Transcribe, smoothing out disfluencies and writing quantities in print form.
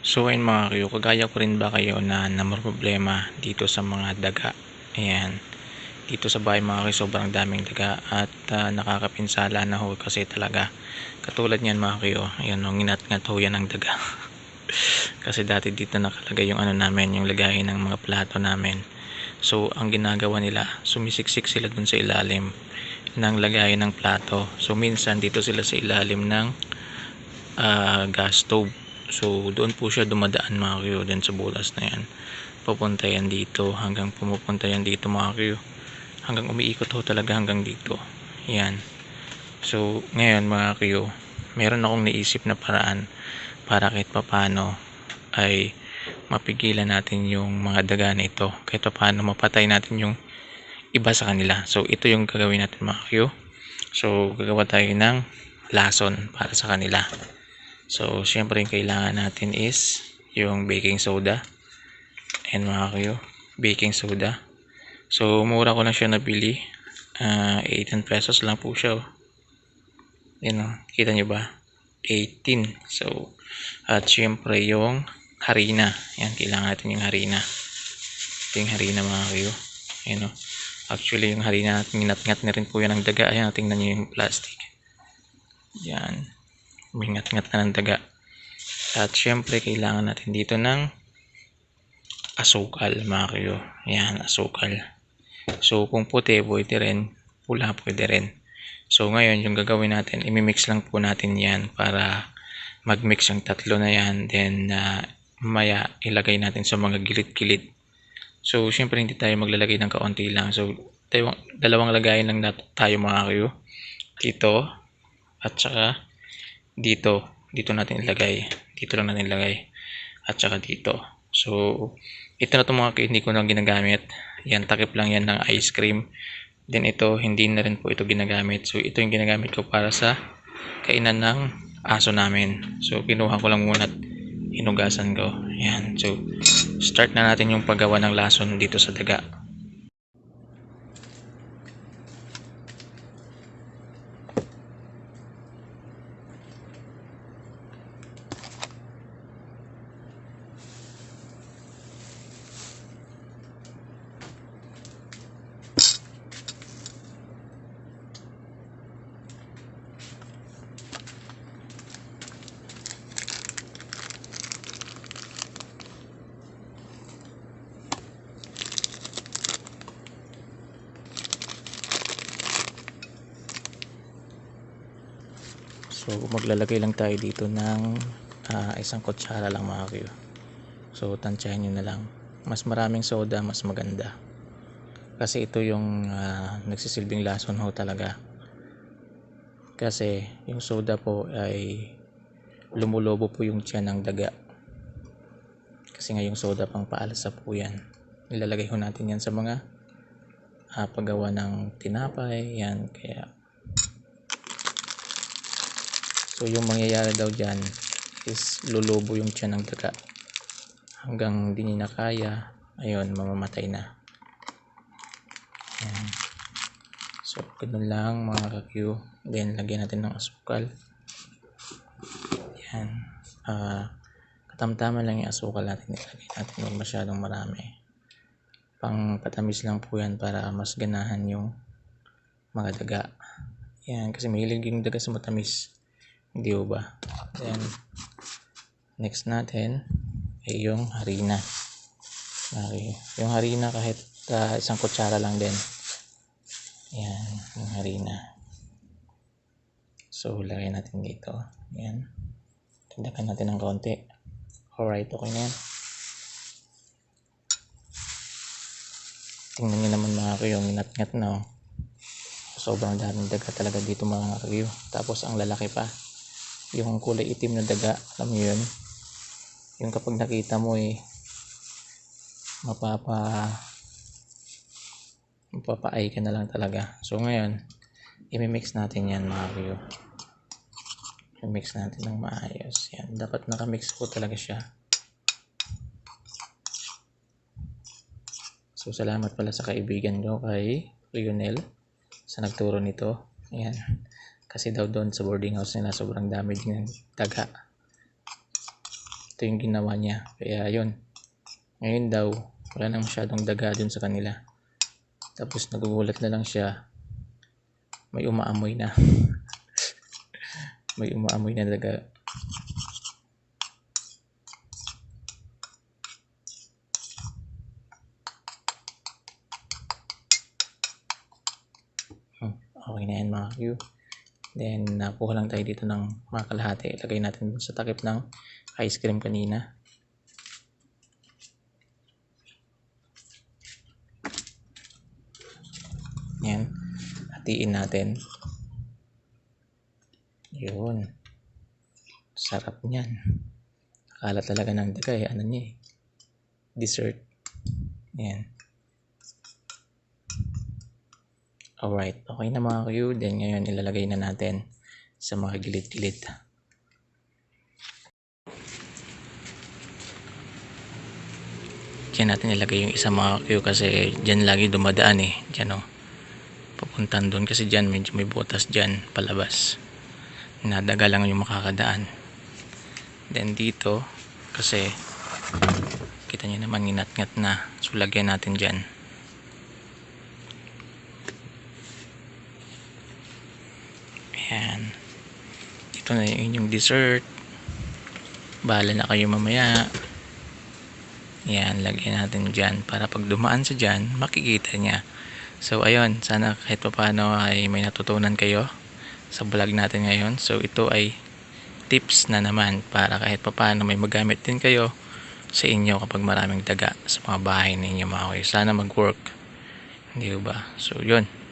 So ayun mga kayo, kagaya ko rin ba kayo na namroblema dito sa mga daga? Ayan, dito sa bahay mga kayo sobrang daming daga at nakakapinsala na ho kasi talaga. Katulad niyan mga kayo, ayan o, nginat-ngat ho yan ng daga. Kasi dati dito nakalagay yung ano namin, yung lagayin ng mga plato namin. So ang ginagawa nila, sumisiksik sila dun sa ilalim ng lagayin ng plato. So minsan dito sila sa ilalim ng gas stove. So doon po siya dumadaan mga kayo, din sa butas na yan. Papunta yan dito hanggang pumupunta yan dito mga kayo. Hanggang umiikot ho talaga hanggang dito. Yan. So ngayon mga kayo, meron akong naisip na paraan para kahit papano ay mapigilan natin yung mga daga na ito. Kahit papano mapatay natin yung iba sa kanila. So ito yung gagawin natin mga kayo. So gagawa tayo ng lason para sa kanila. So syempre yung kailangan natin is yung baking soda. And mga kayo, baking soda. So mura ko lang siya nabili. 18 pesos lang po siya. Yan o, kita nyo ba? 18. So at syempre yung harina. Yan, kailangan natin yung harina. Ito yung harina mga kayo. Yan o. Actually yung harina natin, nginat-ngat na rin po yan ng daga. Ayan, tingnan nyo yung plastic. Yan. Mingat-ngat na ng daga. At syempre kailangan natin dito ng asukal mga kayo. Yan, asukal. So kung puti pwede rin, pula pwede rin. So ngayon yung gagawin natin, imimix lang po natin yan para magmix yung tatlo na yan. Then maya ilagay natin sa mga gilid-gilid. So syempre hindi tayo maglalagay ng kaunti lang. So dalawang lagayin lang tayo mga kayo. Dito at saka dito natin ilagay, dito lang natin ilagay at saka dito. So ito na itong mga hindi ko na ginagamit, yan takip lang yan ng ice cream. Then ito hindi na rin po ito ginagamit. So ito yung ginagamit ko para sa kainan ng aso namin. So kinuha ko lang muna at hinugasan ko. Yan. So start na natin yung paggawa ng lason dito sa daga. So maglalagay lang tayo dito ng isang kutsara lang mga kayo. So tansyahin nyo na lang. Mas maraming soda mas maganda. Kasi ito yung nagsisilbing lason ho talaga. Kasi yung soda po ay lumulobo po yung tiyan ng daga. Kasi nga yung soda pang paalsa po yan. Nilalagay ho natin yan sa mga paggawa ng tinapay. Yan kaya. So yung mangyayari daw dyan is lulubo yung tiyan ng daga. Hanggang hindi niya na kaya, ayun, mamamatay na. Ayan. So ganun lang mga ka-Q. Then lagyan natin ng asukal. Yan. Katamtaman lang yung asukal natin. Ilagay natin, huwag masyadong marami. Pang patamis lang po yan para mas ganahan yung mga daga. Yan, kasi mahilig yung daga sa matamis. Hindi ba? Then next natin ay yung harina. Okay. Yung harina kahit isang kutsara lang din. Yan, yung harina. So lagay natin dito. Yan. Tagdagan natin ng kaunti. Alright, okay na yan. Tingnan nyo naman mga kayo, minat-ngat na. Sobrang daming daga talaga dito mga kayo. Tapos ang lalaki pa. Yung kulay itim na daga, alam mo yun? Yung kapag nakita mo mapapa-eye ka na lang talaga. So ngayon, i-mix natin yan mga kayo. I-mix natin ng maayos. Yan, dapat nakamix po talaga siya. So salamat pala sa kaibigan ko kay Lionel sa nagturo nito. Ayan. Kasi daw doon sa boarding house nila sobrang dami din ng daga. Ito yung ginawa niya. Kaya yun. Ngayon daw, wala na masyadong daga dun sa kanila. Tapos nagugulat na lang siya. May umaamoy na. May umaamoy na daga. Okay na yan mga Q. Then nakuha lang tayo dito ng mga kalahati. Ilagay natin sa takip ng ice cream kanina. Yan. Hatiin natin. Yun. Sarap niyan. Akala talaga ng daga ano niya eh. Dessert. Yan. Alright, okay na mga Q. Then ngayon ilalagay na natin sa mga gilid-gilid. Diyan natin ilagay yung isa mga Q kasi dyan lagi dumadaan eh. Dyan o. Papuntan doon kasi dyan medyo may butas dyan palabas. Nadaga lang yung makakadaan. Then dito kasi kita nyo naman inat-ngat na. So lagyan natin dyan. Ayan. Ito na yung inyong dessert. Bahala na kayo mamaya. Ayan, lagyan natin dyan. Para pag dumaan sa dyan, makikita niya. So, ayun. Sana kahit paano ay may natutunan kayo sa vlog natin ngayon. So, ito ay tips na naman para kahit paano may magamit din kayo sa inyo kapag maraming daga sa mga bahay ninyo mga kayo. Sana mag-work. Hindi ba? So, yun.